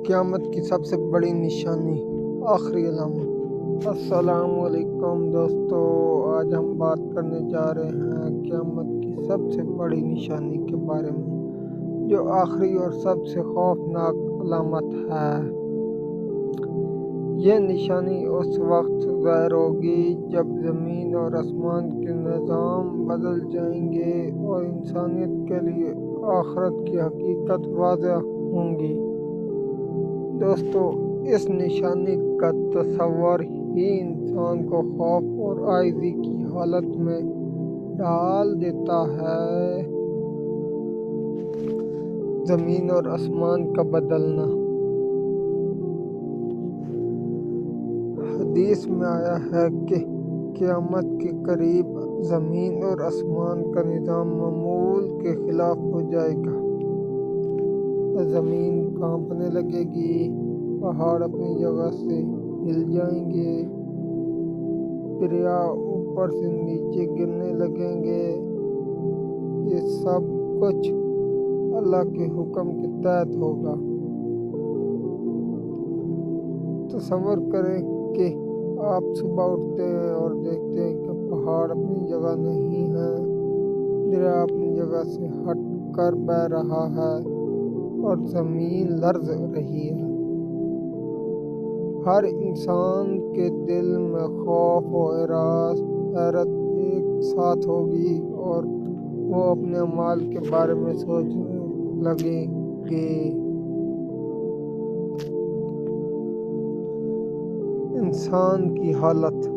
قیامت کی سب سے بڑی نشانی، آخری علامت۔ السلام علیکم دوستو، آج ہم بات کرنے جا رہے ہیں قیامت کی سب سے بڑی نشانی کے بارے میں، جو آخری اور سب سے خوفناک علامت ہے۔ یہ نشانی اس وقت ظاہر ہوگی جب زمین اور آسمان کے نظام بدل جائیں گے اور انسانیت کے لیے آخرت کی حقیقت واضح ہوں گی۔ دوستو، اس نشانی کا تصور ہی انسان کو خوف اور عاجزی کی حالت میں ڈال دیتا ہے۔ زمین اور آسمان کا بدلنا۔ حدیث میں آیا ہے کہ قیامت کے قریب زمین اور آسمان کا نظام معمول کے خلاف ہو جائے گا۔ زمین کانپنے لگے گی، پہاڑ اپنی جگہ سے ہل جائیں گے، دریا اوپر سے نیچے گرنے لگیں گے۔ یہ سب کچھ اللہ کے حکم کے تحت ہوگا۔ تصور کریں کہ آپ صبح اٹھتے ہیں اور دیکھتے ہیں کہ پہاڑ اپنی جگہ نہیں ہے، دریا اپنی جگہ سے ہٹ کر بہہ رہا ہے اور زمین لرز رہی ہے۔ ہر انسان کے دل میں خوف و حیرت ایک ساتھ ہوگی اور وہ اپنے اعمال کے بارے میں سوچنے لگیں گے۔ انسان کی حالت۔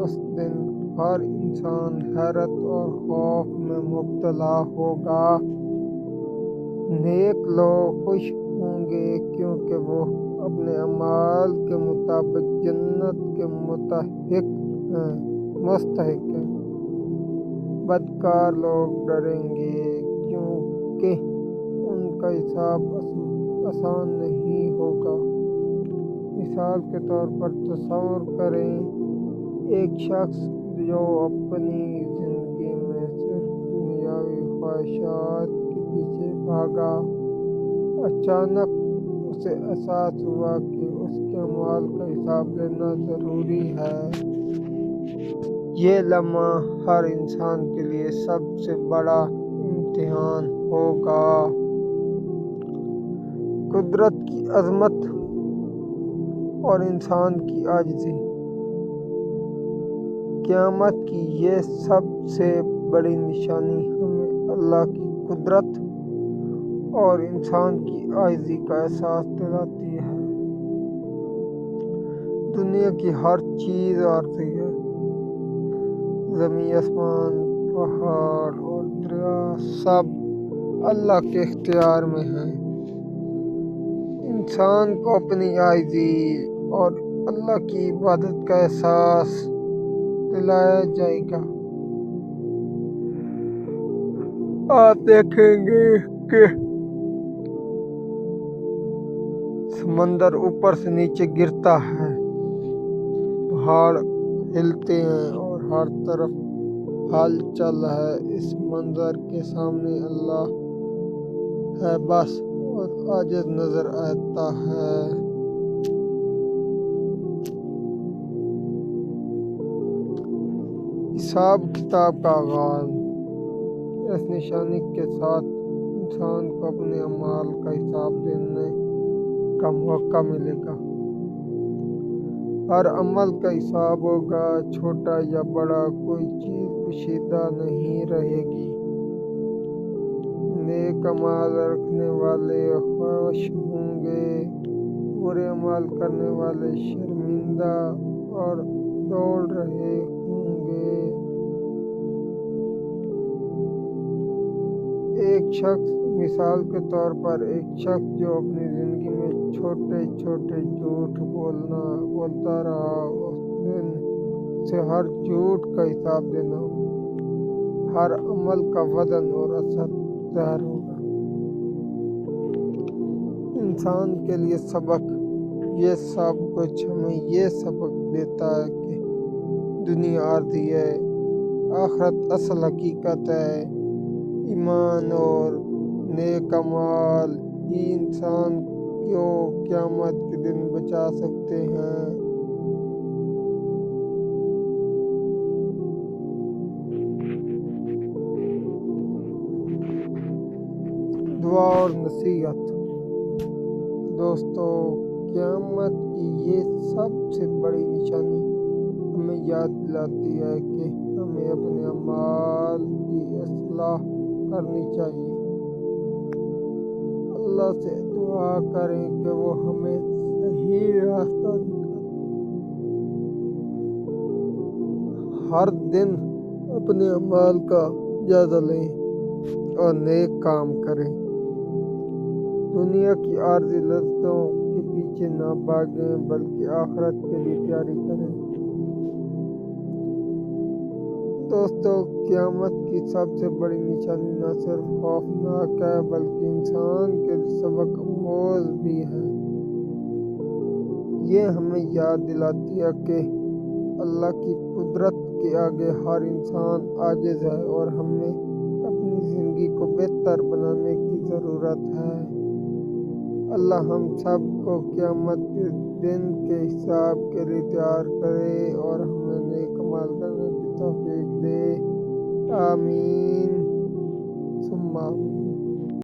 اس دن ہر انسان حیرت اور خوف میں مبتلا ہوگا۔ نیک لوگ خوش ہوں گے کیونکہ وہ اپنے اعمال کے مطابق جنت کے مستحق ہیں۔ بدکار لوگ ڈریں گے کیونکہ ان کا حساب آسان نہیں ہوگا۔ مثال کے طور پر تصور کریں ایک شخص جو اپنی زندگی میں صرف دنیاوی خواہشات کے پیچھے بھاگا، اچانک اسے احساس ہوا کہ اس کے اعمال کا حساب لینا ضروری ہے۔ یہ لمحہ ہر انسان کے لیے سب سے بڑا امتحان ہوگا۔ قدرت کی عظمت اور انسان کی عاجزی۔ قیامت کی یہ سب سے بڑی نشانی ہمیں اللہ کی قدرت اور انسان کی عاجزی کا احساس دلاتی ہے۔ دنیا کی ہر چیز عارضی ہے۔ زمین، آسمان، پہاڑ اور دریا سب اللہ کے اختیار میں ہیں۔ انسان کو اپنی عاجزی اور اللہ کی عبادت کا احساس دلایا جائے گا۔ آپ دیکھیں گے کہ سمندر اوپر سے نیچے گرتا ہے، پہاڑ ہلتے ہیں اور ہر طرف ہلچل ہے۔ اس منظر کے سامنے اللہ ہے بس اور عاجز نظر آتا ہے۔ حساب کتاب کا آغاز۔ اس نشانی کے ساتھ انسان کو اپنے اعمال کا حساب دینے کا موقع ملے گا۔ ہر عمل کا حساب ہوگا، چھوٹا یا بڑا، کوئی چیز پوشیدہ نہیں رہے گی۔ نیک اعمال رکھنے والے خوش ہوں گے، برے اعمال کرنے والے شرمندہ اور دوڑ رہے ہوں گے۔ ایک شخص، مثال کے طور پر ایک شخص جو اپنی زندگی میں چھوٹے چھوٹے جھوٹ بولتا رہا، اس دن سے ہر جھوٹ کا حساب دینا ہوگا۔ ہر عمل کا وزن اور اثر ظاہر ہوگا۔ انسان کے لیے سبق۔ یہ سب کچھ ہمیں یہ سبق دیتا ہے کہ دنیا عارضی ہے، آخرت اصل حقیقت ہے۔ ایمان اور نیک اعمال ہی انسان کو قیامت کے دن بچا سکتے ہیں۔ دعا اور نصیحت۔ دوستو، قیامت کی یہ سب سے بڑی نشانی ہمیں یاد دلاتی ہے کہ ہمیں اپنے اعمال کی اصلاح کرنی چاہیے۔ اللہ سے دعا کریں کہ وہ ہمیں صحیح راستہ دکھائے۔ ہر دن اپنے اعمال کا جائزہ لیں اور نیک کام کریں۔ دنیا کی عارضی لذتوں کے پیچھے نہ بھاگیں بلکہ آخرت کے لیے تیاری کریں۔ دوستو، قیامت کی سب سے بڑی نشانی نہ صرف خوفناک ہے بلکہ انسان کے سبق آموز بھی ہے۔ یہ ہمیں یاد دلاتی ہے کہ اللہ کی قدرت کے آگے ہر انسان عاجز ہے اور ہمیں اپنی زندگی کو بہتر بنانے کی ضرورت ہے۔ اللہ ہم سب کو قیامت کے دن کے حساب کے لیے تیار کرے اور ہمیں نیک عمل کرنے کی توفیق دے۔ آمین ثم آمین۔